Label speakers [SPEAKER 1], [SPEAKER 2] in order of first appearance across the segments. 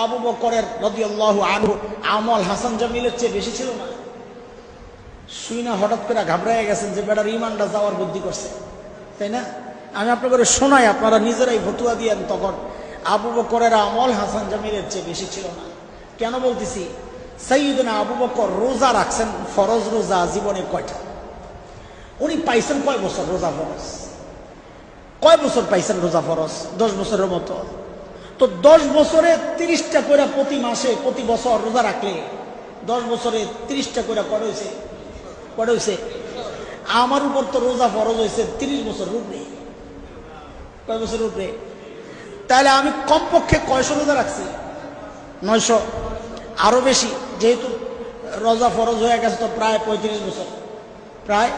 [SPEAKER 1] আবু বকরের রাদিয়াল্লাহু আনহু আমল হাসান জামিলের চেয়ে বেশি ছিল না? শুই না হঠাৎ করে ঘাবড়াইয়া গেছেন যে বেটার ইমানটা যাওয়ার বুদ্ধি করছে, তাই না? আমি আপনাদের শোনাই, আপনারা নিজেরাই ফতুয়া দিয়েন। তখন আবু বকরের আমল হাসান জামিলের চেয়ে বেশি ছিল না। কেন বলতেছি? সাইয়্যিদনা আবু বকর রোজা রাখছেন, ফরজ রোজা জীবনে কয়টা? উনি পাইছেন কয় বছর রোজা ফরজ? কয় বছর পাইছেন রোজা ফরজ? 10 বছরের মতো। তো 10 বছরে 30টা করে প্রতি মাসে প্রতি বছর রোজা রাখলে 10 বছরে 30টা করে কয়টা হয়েছে? আমার উপর তো রোজা ফরজ হয়েছে 30 বছর উপরে। কয় বছর উপরে? তাহলে আমি কমপক্ষে কয়শো রোজা রাখছি? 900, আরো বেশি, যেহেতু রোজা ফরজ হয়ে গেছে তো প্রায় 35 বছর। প্রায়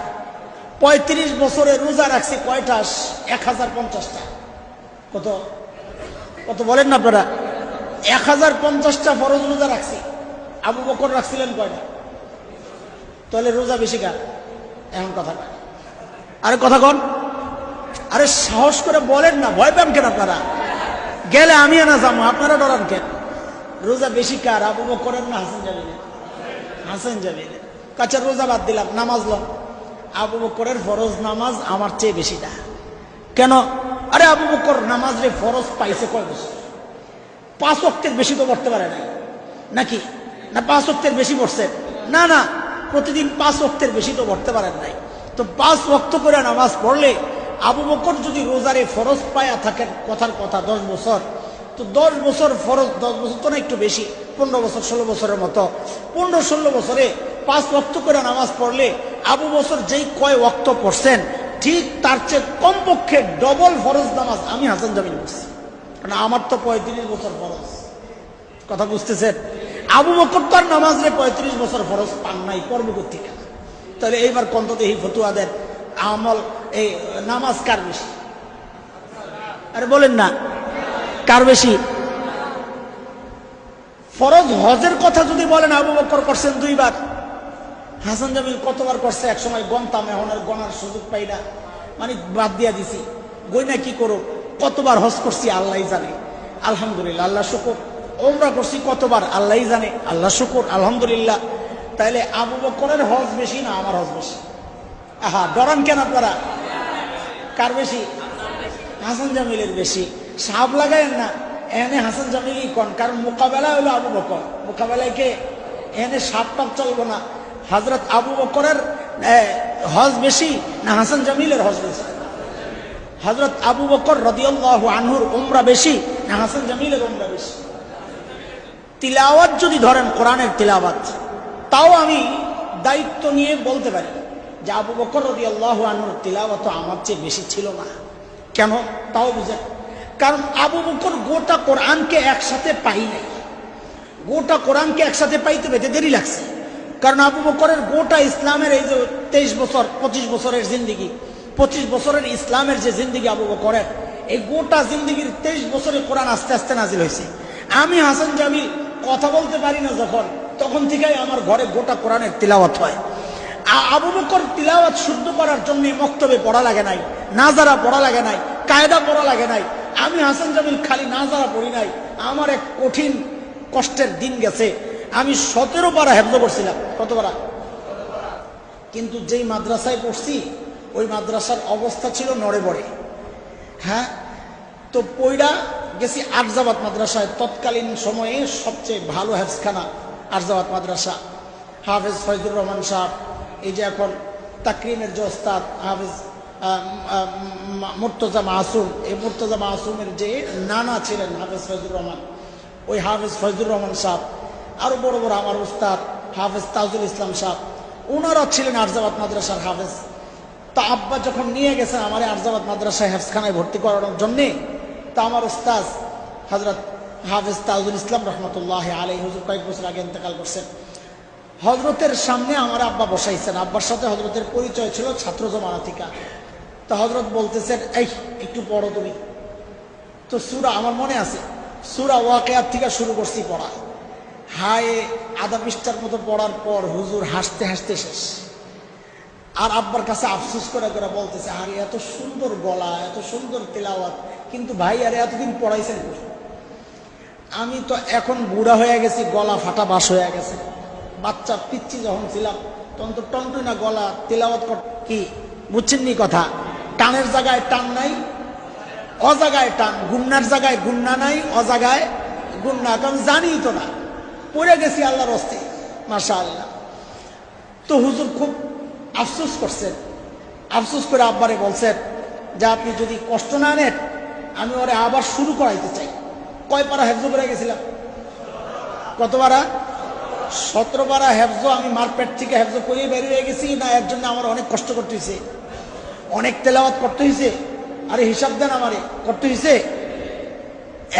[SPEAKER 1] 35 বছরে রোজা রাখছি কয়টা? 1050টা। কত কত বলেন না আপনারা? 1050টা ফরজ রোজা রাখছি। আবু বকর রাখছিলেন কয়টা? তাহলে রোজা বেশি কার? এখন কথা কয়, আরে কথা কন, আরে সাহস করে বলেন না, ভয় পান কেন আপনারা? গেলে আমি না যাবো, আপনারা ডরান কেন? রোজা বেশি কার, আবু বকরের না হাসান জামিলের? হাসান জামিলের। কাছে রোজা বাদ দিলাম, নামাজ লো, আবু বকরের ফরজ নামাজ আমার চেয়ে বেশি না। কেন? আরে আবু বকর নামাজ রে ফরজ পাইছে কয় বছর? 5 ওয়াক্তের বেশি তো পড়তে পারে নাই নাকি? না 5 ওয়াক্তের বেশি পড়ছে? না না, প্রতিদিন 5 ওয়াক্তের বেশি তো পড়তে পারেন নাই। তো 5 ওয়াক্ত করে নামাজ পড়লে আবু বকর যদি রোজারে ফরজ পায়া থাকেন, কথার কথা 10 বছর, তো 10 বছর ফরজ, 10 বছর তো না একটু বেশি, 15 বছর 16 বছরের মতো। 15-16 বছরে 5 ওয়াক্ত করে নামাজ পড়লে আবু বকর যেই কয় ওয়াক্ত পড়ছেন, ঠিক তার চেয়ে কমপক্ষে ডবল ফরজ নামাজ আমি হাসান জামিল পড়ছি। কারণ আমার তো 35 বছর ফরজ। কথা বুঝতেছেন? আবু বকর তার নামাজ রে 35 বছর ফরজ পান নাই, পর্ব করতে গেল। তাহলে এইবার কন্ত এই ফতুয়া দেন, আমল এই নামাজ কার বেশি? আরে বলেন না, কার বেশি? ফরজ হজের কথা যদি বলেন, আবু বকর করছেন 2 বার, হাসান জামিল কতবার করছে এক সময় গণতাম, এখন আর গণার সুযোগ পাই না, মানে বাদ দিয়া দিছি। গইনা কি করো, কতবার হজ করছি আল্লাহ জানে, আলহামদুলিল্লাহ, আল্লাহ শুকর। ওমরা করছি কতবার আল্লাহ জানে, আল্লাহ শুকর, আলহামদুলিল্লাহ। তাইলে আবু বকরের হজ বেশি না আমার হজ বেশি? আহা, ডরান কেন আপনারা? কার বেশি? হাসান জামিলের বেশি। সাপ লাগায়েন না, এনে হাসান জামিলই কন, কারণ মোকাবেলা হলো আবু বকর। মোকাবেলায় কে? এনে সাপ টাপ চলবো না। হযরত আবু বকরের হজ বেশি না হাসান জামিলের হজ বেশি? হযরত আবু বকর রাদিয়াল্লাহু আনহুর উমরা বেশি না হাসান জামিলের উমরা বেশি? তিলাওয়াত যদি ধরেন, কোরআনের তিলাওয়াত, তাও আমি দায়িত্ব নিয়ে বলতে পারি যে আবু বকর রাদিয়াল্লাহু আনহুর তিলাওয়াত আমার চেয়ে বেশি ছিল না। কেন? তাও বুঝেন, কারণ আবু বকর গোটা কোরআনকে একসাথে পাই নাই। গোটা কোরআনকে একসাথে পাইতে পেতে দেরি লাগছে। কারণ আবু বকরের গোটা ইসলামের এই যে 23 বছর 25 বছরের জিন্দিগি, 25 বছরের ইসলামের যে জিন্দিগি আবু বকরের, এই গোটা জিন্দিগির 23 বছরে কোরআন আস্তে আস্তে নাজিল হয়েছে। আমি হাসান জামিল কথা বলতে পারি না যখন, তখন থেকেই আমার ঘরে গোটা কোরআনের তিলাওয়াত হয়। আবু বকর তিলাওয়াত শুদ্ধ করার জন্য মক্তবে পড়া লাগে নাই, নাজারা পড়া লাগে নাই, কায়দা পড়া লাগে নাই। আমি হাসান জামিল খালি নাজারা পড়ি নাই, আমার এক কঠিন কষ্টের দিন গেছে। আমি 17 পারা হেফজ করছিলাম। কত পারা? কিন্তু যেই মাদ্রাসায় পড়ছি ওই মাদ্রাসার অবস্থা ছিল নড়ে বড়ে। হ্যাঁ, তো পইড়া গেছি আরজাবাদ মাদ্রাসায়, তৎকালীন সময়ে সবচেয়ে ভালো হেফজখানা আরজাবাদ মাদ্রাসা। হাফেজ ফয়জুর রহমান সাহেব, এই যে এখন তাকরিমের যে ওস্তাদ হাফেজ মুর্তজা মাসুম, এই মুর্তজা মাসুমের যে নানা ছিলেন হাফেজ ফয়জুর রহমান, ওই হাফেজ ফয়জুর রহমান সাহেব, আরো বড় বড় আমার উস্তাদ হাফেজ তাজুল ইসলাম সাহেব, ওনারা ছিলেন আরজাবাদ মাদ্রাসার হাফেজ। তা আব্বা যখন নিয়ে গেছেন আমার আরজাবাদ মাদ্রাসায় হেফজখানায় ভর্তি করানোর জন্যে, তা আমার উস্তাদ হযরত হাফেজ তাজুল ইসলাম রহমতুল্লাহ আলাইহি, হুজুর কয়েক বছর আগে ইন্তেকাল করছেন। হজরতের সামনে আমার আব্বা বসাইছেন, আব্বার সাথে হজরতের পরিচয় ছিল ছাত্র জমানা থেকে। তা হজরত বলতেছেন, এই একটু পড়ো তুমি। তো সূরা আমার মনে আছে, সূরা ওয়াকিয়াত থেকে শুরু করছি পড়া। হায়, আধা পৃষ্ঠার মতো পড়ার পর হুজুর হাসতে হাসতে শেষ। আর আব্বার কাছে আফসোস করে করে বলতেছে, আরে এত সুন্দর গলা, এত সুন্দর তেলাওয়াত, কিন্তু ভাই আরে এতদিন পড়াইছেন। আমি তো এখন বুড়া হয়ে গেছি, গলা ফাটা বাস হয়ে গেছে। বাচ্চা পিচ্ছি যখন ছিলাম তখন তো টন্টু না গলা তেলাওয়াত কি বুঝছেন নি কথা? টানের জায়গায় টান নাই, অজাগায় টান, গুন্নার জায়গায় গুন্না নাই, অজাগায় গুন্না, কারণ জানি তো না, পড়ে গেছি আল্লাহর হস্তে, মাশাআল্লাহ। তো হুজুর খুব আফসোস করছেন, আফসোস করে আব্বারে বলছেন যে আপনি যদি কষ্ট না নেন আমি ওরে আবার শুরু করাইতে চাই। কয় পারা হেফজ করে গেছিলাম? কত পারা? 17 পারা হেফজ। আমি মারপেট থেকে হেফজ করে বেরিয়ে গেছি না, এর জন্য আমার অনেক কষ্ট করতে হয়েছে, অনেক তেলাওয়াত করতে হয়েছে। আরে হিসাব দেন, আমারে করতে হয়েছে।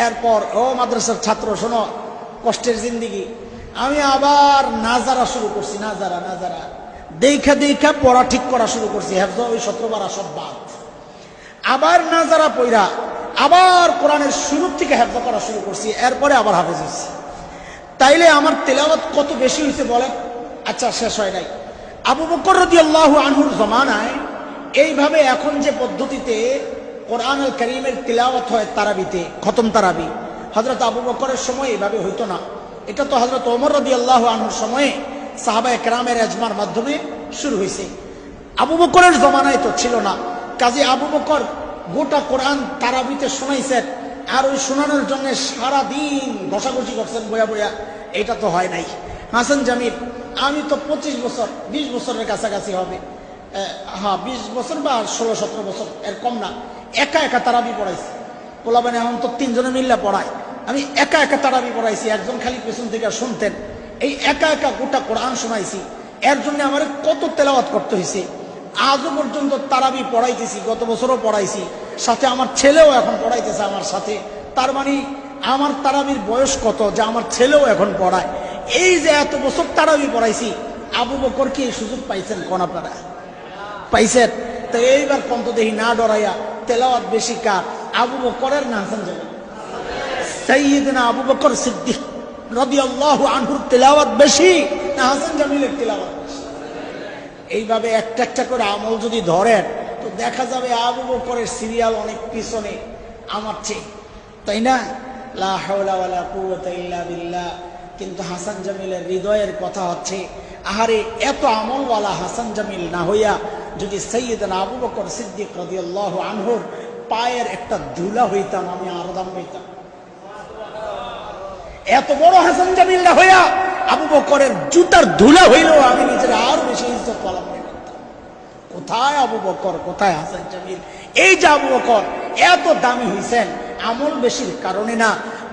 [SPEAKER 1] এরপর ও মাদ্রাসার ছাত্র শোনো, কষ্টের জিন্দিগি। আমি আবার নাজারা শুরু করছি, নাজারা নাজারা দেখা দেখা পড়া ঠিক করা শুরু করছি। হেফজ ওই 17 পারা সব বাদ, আবার নাজারা পইরা আবার কোরআনের শুরু থেকে হেফজ করা শুরু করছি। এরপরে আবার হাফেজ হয়েছি। তাইলে আমার তেলাওয়াত কত বেশি হয়েছে বলেন? আচ্ছা, শেষ হয় নাই। আবু বকর রাদিয়াল্লাহু আনহুর জমানায় এইভাবে এখন যে পদ্ধতিতে কোরআনুল কারীমের তিলাওয়াত হয় তারাবিতে, খতম তারাবি, হযরত আবু বকরের সময় এইভাবে হইতো না। এটা তো হযরত ওমর রাদিয়াল্লাহু আনহুর সময়ে সাহাবায়ে কেরামের ইজমার মাধ্যমে শুরু হয়েছে। আবু বকরের জমানায় তো ছিল না। কাজী আবু বকর গোটা কোরআন তারাবিতে শোনাইছেন, আর ওই শোনানোর জন্য সারাদিন ঘষাঘষি করছেন বয়া বয়া, এটা তো হয় নাই। হাসান জামিল, আমি তো 25 বছর 20 বছরের কাছাকাছি হবে, হ্যাঁ 20 বছর বা 16-17 বছর, এর কম না, একা একা তারাবি পড়াইছি। পোলাবেন এখন তো 3 জনে মিল্লা পড়ায়, আমি একা একা তারাবি পড়াইছি, একজন খালি পেছন থেকে শুনতেন। এই একা একা গোটা কোরআন শোনাইছি। এর জন্য আমার কত তেলাওয়াত করতে হয়েছে। আজও পর্যন্ত তারাবি পড়াইতেছি, গত বছরও পড়াইছি, সাথে আমার ছেলেও এখন পড়াইতেছে আমার সাথে। তার মানে আমার তারাবির বয়স কত যে আমার ছেলেও এখন পড়ায়। এই যে এত বছর তারাবি পড়াইছি, আবু বকর কি এই সুযোগ পাইছেন? কোন আপনারা পাইছেন? তো এইবার কন্ত দেখি না ডরাইয়া তেলাওয়াত বেশি কার, আবু বকরের না হাসান জামিল? সাইয়্যিদনা আবু বকর সিদ্দিক রাদিয়াল্লাহু আনহুর তেলাওয়াত বেশি না হাসান জামিলের তেলাওয়াত বেশি? এইভাবে একটা একটা করে আমল যদি ধরেন তো দেখা যাবে আবু বকরের সিরিয়াল অনেক পিছনে আমার চেয়ে, তাই না? লা হাওলা ওয়ালা কুওয়াতা ইল্লা বিল্লাহ। কিন্তু হাসান জামিলের হৃদয়ের কথা হচ্ছে, আহারে এত আমলওয়ালা হাসান জামিল না হইয়া যদি সাইয়্যিদনা আবু বকর সিদ্দিক রাদিয়াল্লাহু আনহুর পায়ের একটা ধুলা হইতাম, আমি আরো দাম হইতাম। এত বড় হাসান জামিল না হইয়া আবু বকরের জুতার ধুলা হইলেও আমি নিজের আরো বেশি ইজ্জত পালাম। কোথায় আবু বকর, কোথায় হাসান জামিল? এই যে আবু বকর এত দামি হইছেন আমল বেশির কারণে না,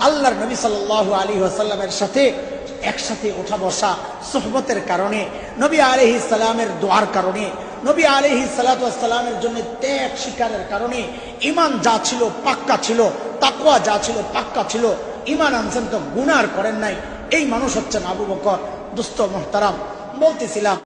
[SPEAKER 1] আল্লাহর নবী সাল্লাল্লাহু আলাইহি ওয়াসাল্লামের সাথে একসাথে ওঠা বসা সুহবতের কারণে, নবী আলাইহিস সালামের দোয়ার কারণে, নবী আলাইহিস সালাতু ওয়াস সালামের জন্য ত্যাগ স্বীকারের কারণে ঈমান যা ছিল পাক্কা ছিল, তাকওয়া যা ছিল পাক্কা ছিল। ঈমান আনছেন তো গুনাহ করেন নাই, এই মানুষ হচ্ছেন আবু বকর। দোস্ত মুহতারাম, বলতেছিলাম